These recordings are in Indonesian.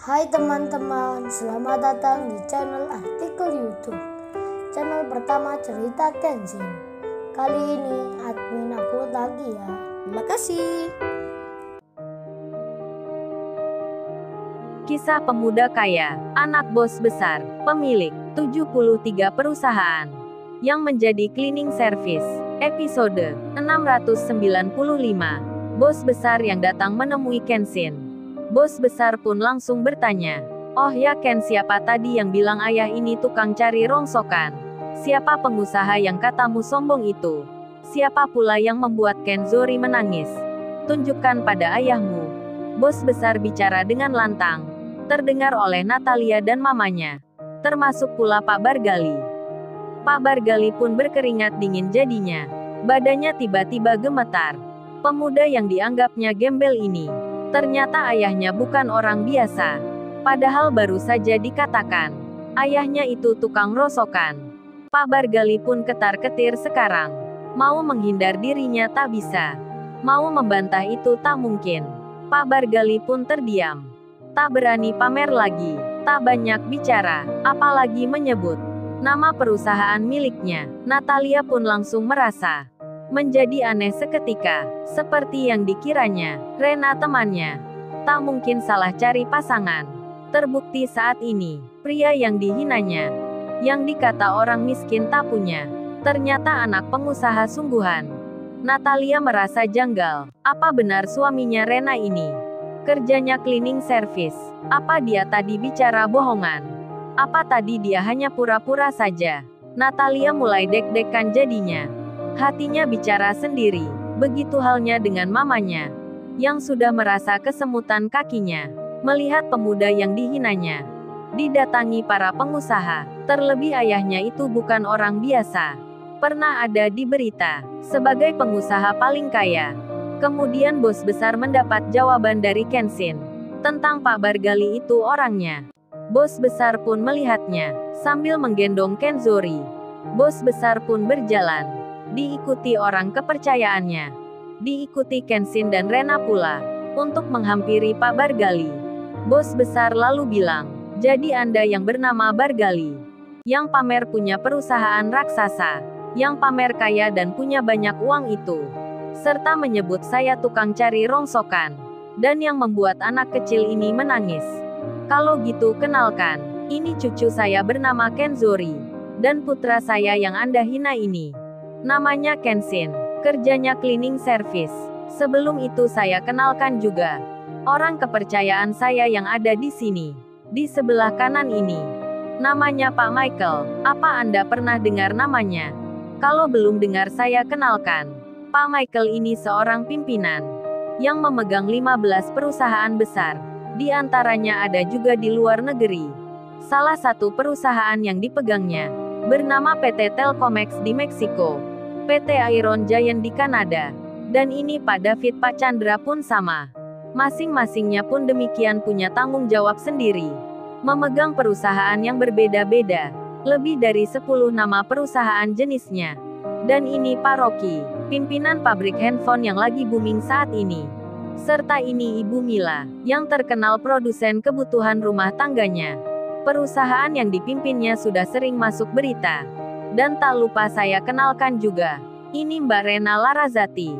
Hai teman-teman, selamat datang di channel artikel YouTube. Channel pertama cerita Kenshin. Kali ini admin upload lagi ya. Terima kasih. Kisah pemuda kaya, anak bos besar, pemilik 73 perusahaan, yang menjadi cleaning service. Episode 695. Bos besar yang datang menemui Kenshin. Bos besar pun langsung bertanya, "Oh ya Ken, siapa tadi yang bilang ayah ini tukang cari rongsokan? Siapa pengusaha yang katamu sombong itu? Siapa pula yang membuat Kenzori menangis? Tunjukkan pada ayahmu." Bos besar bicara dengan lantang, terdengar oleh Natalia dan mamanya, termasuk pula Pak Bargali. Pak Bargali pun berkeringat dingin jadinya. Badannya tiba-tiba gemetar. Pemuda yang dianggapnya gembel ini, ternyata ayahnya bukan orang biasa. Padahal baru saja dikatakan, ayahnya itu tukang rosokan. Pak Bargali pun ketar-ketir sekarang. Mau menghindar dirinya tak bisa. Mau membantah itu tak mungkin. Pak Bargali pun terdiam. Tak berani pamer lagi. Tak banyak bicara, apalagi menyebut nama perusahaan miliknya. Natalia pun langsung merasa menjadi aneh seketika, seperti yang dikiranya, Rena temannya. Tak mungkin salah cari pasangan. Terbukti saat ini, pria yang dihinanya, yang dikata orang miskin tak punya, ternyata anak pengusaha sungguhan. Natalia merasa janggal. Apa benar suaminya Rena ini kerjanya cleaning service? Apa dia tadi bicara bohongan? Apa tadi dia hanya pura-pura saja? Natalia mulai deg-degan jadinya. Hatinya bicara sendiri. Begitu halnya dengan mamanya, yang sudah merasa kesemutan kakinya melihat pemuda yang dihinanya didatangi para pengusaha. Terlebih ayahnya itu bukan orang biasa. Pernah ada di berita sebagai pengusaha paling kaya. Kemudian bos besar mendapat jawaban dari Kenshin tentang Pak Bargali itu orangnya. Bos besar pun melihatnya sambil menggendong Kenzori. Bos besar pun berjalan, diikuti orang kepercayaannya, diikuti Kenshin dan Rena pula, untuk menghampiri Pak Bargali. Bos besar lalu bilang, "Jadi Anda yang bernama Bargali, yang pamer punya perusahaan raksasa, yang pamer kaya dan punya banyak uang itu, serta menyebut saya tukang cari rongsokan, dan yang membuat anak kecil ini menangis. Kalau gitu kenalkan, ini cucu saya bernama Kenzori, dan putra saya yang Anda hina ini namanya Kenshin, kerjanya cleaning service. Sebelum itu saya kenalkan juga orang kepercayaan saya yang ada di sini, di sebelah kanan ini. Namanya Pak Michael. Apa Anda pernah dengar namanya? Kalau belum dengar saya kenalkan. Pak Michael ini seorang pimpinan yang memegang 15 perusahaan besar. Di antaranya ada juga di luar negeri. Salah satu perusahaan yang dipegangnya bernama PT Telcomex di Meksiko, PT Iron Giant di Kanada, dan ini Pak David Pak Chandra pun sama. Masing-masingnya pun demikian punya tanggung jawab sendiri. Memegang perusahaan yang berbeda-beda. Lebih dari 10 nama perusahaan jenisnya. Dan ini Pak Rocky, pimpinan pabrik handphone yang lagi booming saat ini. Serta ini Ibu Mila, yang terkenal produsen kebutuhan rumah tangganya. Perusahaan yang dipimpinnya sudah sering masuk berita. Dan tak lupa saya kenalkan juga, ini Mbak Rena Larazati."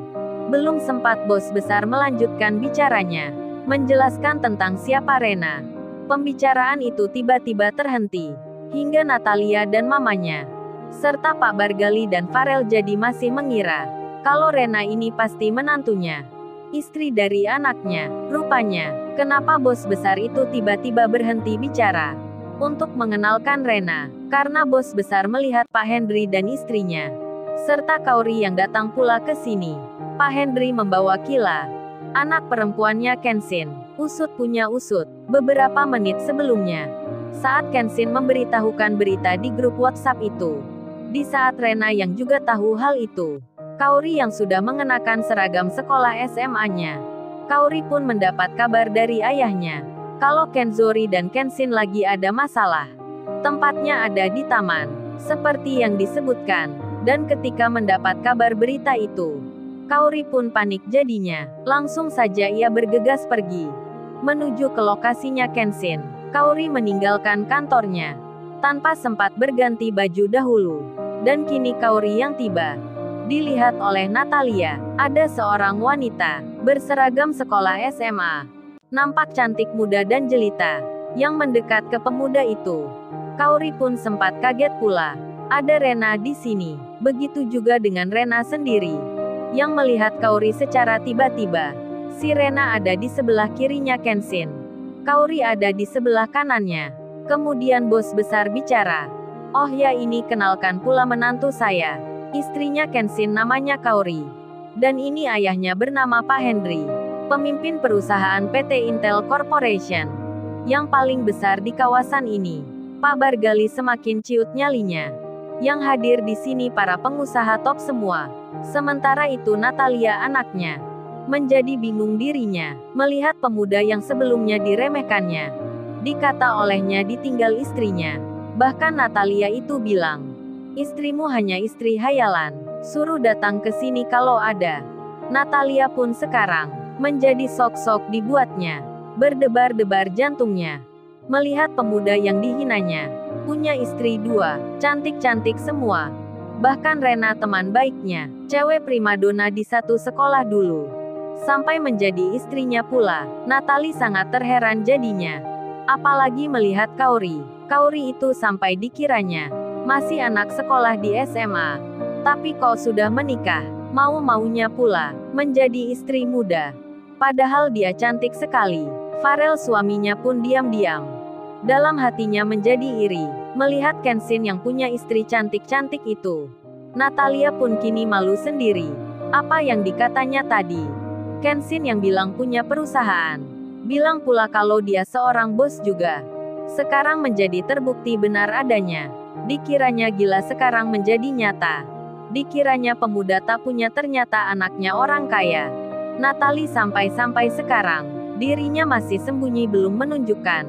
Belum sempat bos besar melanjutkan bicaranya, menjelaskan tentang siapa Rena. Pembicaraan itu tiba-tiba terhenti, hingga Natalia dan mamanya, serta Pak Bargali dan Farel jadi masih mengira, kalau Rena ini pasti menantunya, istri dari anaknya. Rupanya, kenapa bos besar itu tiba-tiba berhenti bicara untuk mengenalkan Rena? Karena bos besar melihat Pak Henry dan istrinya, serta Kaori yang datang pula ke sini. Pak Henry membawa Kila, anak perempuannya Kenshin. Usut punya usut, beberapa menit sebelumnya, saat Kenshin memberitahukan berita di grup WhatsApp itu. Di saat Rena yang juga tahu hal itu, Kaori yang sudah mengenakan seragam sekolah SMA-nya. Kaori pun mendapat kabar dari ayahnya, kalau Kenzori dan Kenshin lagi ada masalah. Tempatnya ada di taman, seperti yang disebutkan. Dan ketika mendapat kabar berita itu, Kaori pun panik jadinya. Langsung saja ia bergegas pergi menuju ke lokasinya Kenshin. Kaori meninggalkan kantornya tanpa sempat berganti baju dahulu. Dan kini Kaori yang tiba. Dilihat oleh Natalia, ada seorang wanita berseragam sekolah SMA. Nampak cantik, muda dan jelita, yang mendekat ke pemuda itu. Kaori pun sempat kaget pula. Ada Rena di sini. Begitu juga dengan Rena sendiri, yang melihat Kaori secara tiba-tiba. Si Rena ada di sebelah kirinya Kenshin. Kaori ada di sebelah kanannya. Kemudian bos besar bicara. "Oh ya, ini kenalkan pula menantu saya. Istrinya Kenshin namanya Kaori. Dan ini ayahnya bernama Pak Henry. Pemimpin perusahaan PT Intel Corporation. Yang paling besar di kawasan ini." Pak Bargali semakin ciut nyalinya. Yang hadir di sini para pengusaha top semua. Sementara itu Natalia anaknya menjadi bingung dirinya, melihat pemuda yang sebelumnya diremehkannya. Dikata olehnya ditinggal istrinya. Bahkan Natalia itu bilang, "Istrimu hanya istri hayalan. Suruh datang ke sini kalau ada." Natalia pun sekarang menjadi sok-sok dibuatnya. Berdebar-debar jantungnya. Melihat pemuda yang dihinanya. Punya istri 2, cantik-cantik semua. Bahkan Rena teman baiknya, cewek primadona di satu sekolah dulu. Sampai menjadi istrinya pula. Natalie sangat terheran jadinya. Apalagi melihat Kaori. Kaori itu sampai dikiranya masih anak sekolah di SMA. Tapi kok sudah menikah, mau-maunya pula menjadi istri muda. Padahal dia cantik sekali. Farel suaminya pun diam-diam. Dalam hatinya menjadi iri, melihat Kenshin yang punya istri cantik-cantik itu. Natalia pun kini malu sendiri. Apa yang dikatanya tadi? Kenshin yang bilang punya perusahaan. Bilang pula kalau dia seorang bos juga. Sekarang menjadi terbukti benar adanya. Dikiranya gila, sekarang menjadi nyata. Dikiranya pemuda tak punya, ternyata anaknya orang kaya. Natalie sampai-sampai sekarang, dirinya masih sembunyi belum menunjukkan.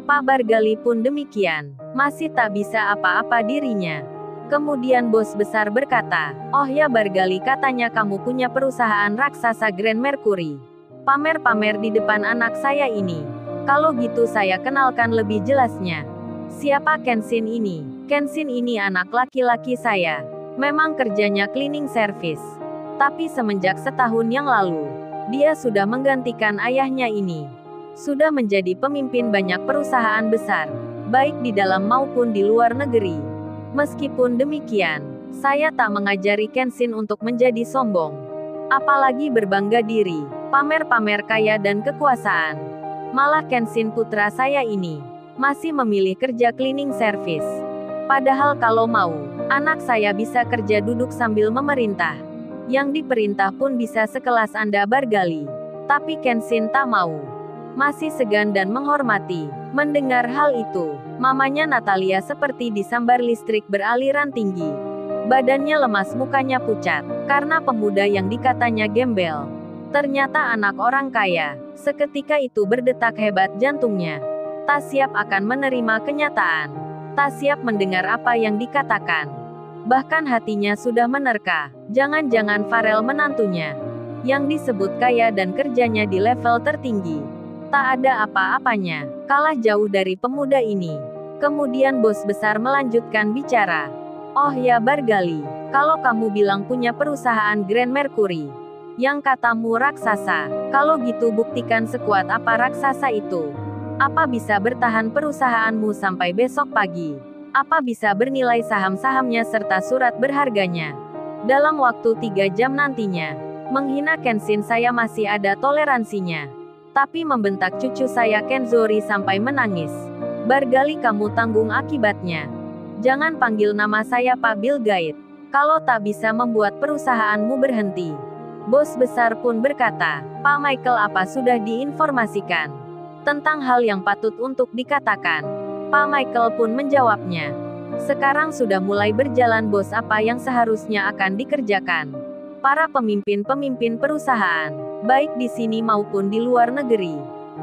Pak Bargali pun demikian, masih tak bisa apa-apa dirinya. Kemudian bos besar berkata, "Oh ya Bargali, katanya kamu punya perusahaan raksasa Grand Mercury. Pamer-pamer di depan anak saya ini. Kalau gitu saya kenalkan lebih jelasnya. Siapa Kenshin ini? Kenshin ini anak laki-laki saya. Memang kerjanya cleaning service. Tapi semenjak setahun yang lalu, dia sudah menggantikan ayahnya ini. Sudah menjadi pemimpin banyak perusahaan besar, baik di dalam maupun di luar negeri. Meskipun demikian, saya tak mengajari Kenshin untuk menjadi sombong. Apalagi berbangga diri, pamer-pamer kaya dan kekuasaan. Malah Kenshin putra saya ini masih memilih kerja cleaning service. Padahal kalau mau, anak saya bisa kerja duduk sambil memerintah. Yang diperintah pun bisa sekelas Anda Bargali. Tapi Kenshin tak mau. Masih segan dan menghormati." Mendengar hal itu, mamanya Natalia seperti disambar listrik beraliran tinggi. Badannya lemas, mukanya pucat, karena pemuda yang dikatanya gembel. Ternyata anak orang kaya. Seketika itu berdetak hebat jantungnya. Tak siap akan menerima kenyataan. Tak siap mendengar apa yang dikatakan. Bahkan hatinya sudah menerka, jangan-jangan Farel menantunya, yang disebut kaya dan kerjanya di level tertinggi, tak ada apa-apanya, kalah jauh dari pemuda ini. Kemudian bos besar melanjutkan bicara. "Oh ya Bargali, kalau kamu bilang punya perusahaan Grand Mercury, yang katamu raksasa, kalau gitu buktikan sekuat apa raksasa itu. Apa bisa bertahan perusahaanmu sampai besok pagi? Apa bisa bernilai saham-sahamnya serta surat berharganya dalam waktu 3 jam nantinya? Menghina Kenshin saya masih ada toleransinya. Tapi membentak cucu saya Kenzori sampai menangis, Bargali kamu tanggung akibatnya. Jangan panggil nama saya Pak Bill Gates, kalau tak bisa membuat perusahaanmu berhenti." Bos besar pun berkata, "Pak Michael, apa sudah diinformasikan tentang hal yang patut untuk dikatakan?" Pak Michael pun menjawabnya, "Sekarang sudah mulai berjalan bos apa yang seharusnya akan dikerjakan. Para pemimpin-pemimpin perusahaan, baik di sini maupun di luar negeri,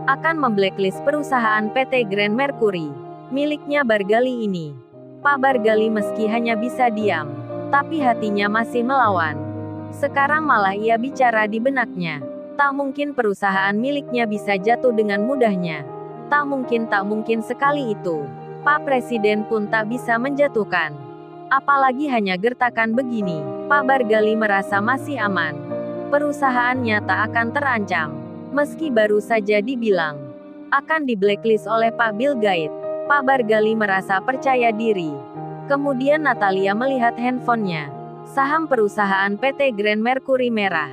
akan memblacklist perusahaan PT Grand Mercury, miliknya Bargali ini." Pak Bargali meski hanya bisa diam, tapi hatinya masih melawan. Sekarang malah ia bicara di benaknya. Tak mungkin perusahaan miliknya bisa jatuh dengan mudahnya. Tak mungkin sekali itu. Pak Presiden pun tak bisa menjatuhkan. Apalagi hanya gertakan begini, Pak Bargali merasa masih aman. Perusahaannya tak akan terancam. Meski baru saja dibilang akan di blacklist oleh Pak Bill Gates, Pak Bargali merasa percaya diri. Kemudian Natalia melihat handphonenya. Saham perusahaan PT Grand Mercury merah.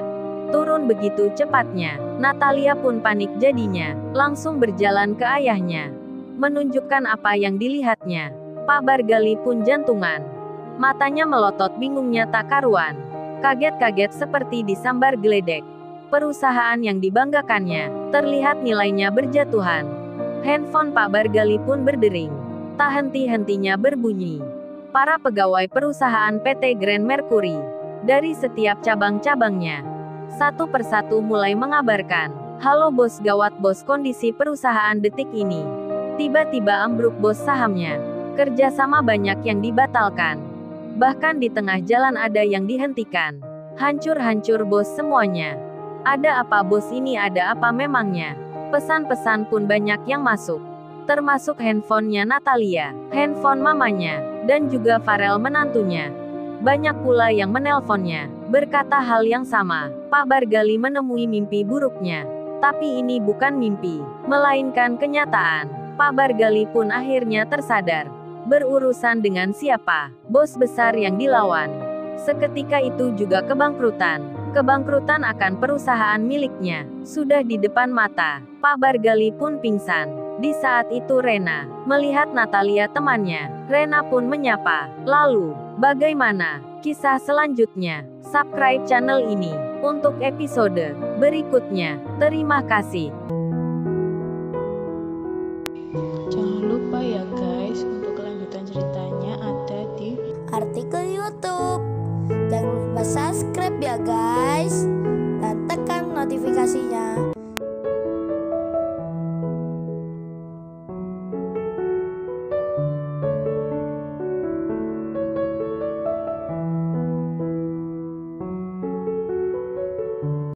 Turun begitu cepatnya, Natalia pun panik jadinya, langsung berjalan ke ayahnya. Menunjukkan apa yang dilihatnya. Pak Bargali pun jantungan. Matanya melotot bingungnya tak karuan. Kaget-kaget seperti disambar geledek. Perusahaan yang dibanggakannya, terlihat nilainya berjatuhan. Handphone Pak Bargali pun berdering. Tak henti-hentinya berbunyi. Para pegawai perusahaan PT Grand Mercury, dari setiap cabang-cabangnya, satu persatu mulai mengabarkan, "Halo bos, gawat bos, kondisi perusahaan detik ini. Tiba-tiba ambruk bos, sahamnya. Kerjasama banyak yang dibatalkan. Bahkan di tengah jalan ada yang dihentikan. Hancur-hancur bos semuanya. Ada apa bos, ini ada apa memangnya?" Pesan-pesan pun banyak yang masuk. Termasuk handphonenya Natalia, handphone mamanya, dan juga Farel menantunya. Banyak pula yang menelponnya, berkata hal yang sama. Pak Bargali menemui mimpi buruknya. Tapi ini bukan mimpi, melainkan kenyataan. Pak Bargali pun akhirnya tersadar. Berurusan dengan siapa? Bos besar yang dilawan. Seketika itu juga kebangkrutan. Kebangkrutan akan perusahaan miliknya. Sudah di depan mata. Pak Bargali pun pingsan. Di saat itu Rena melihat Natalia temannya. Rena pun menyapa. Lalu, bagaimana kisah selanjutnya? Subscribe channel ini untuk episode berikutnya. Terima kasih. Jangan lupa ya guys, untuk kelanjutan ceritanya ada di Artikel YouTube. Jangan lupa subscribe ya guys, dan tekan notifikasinya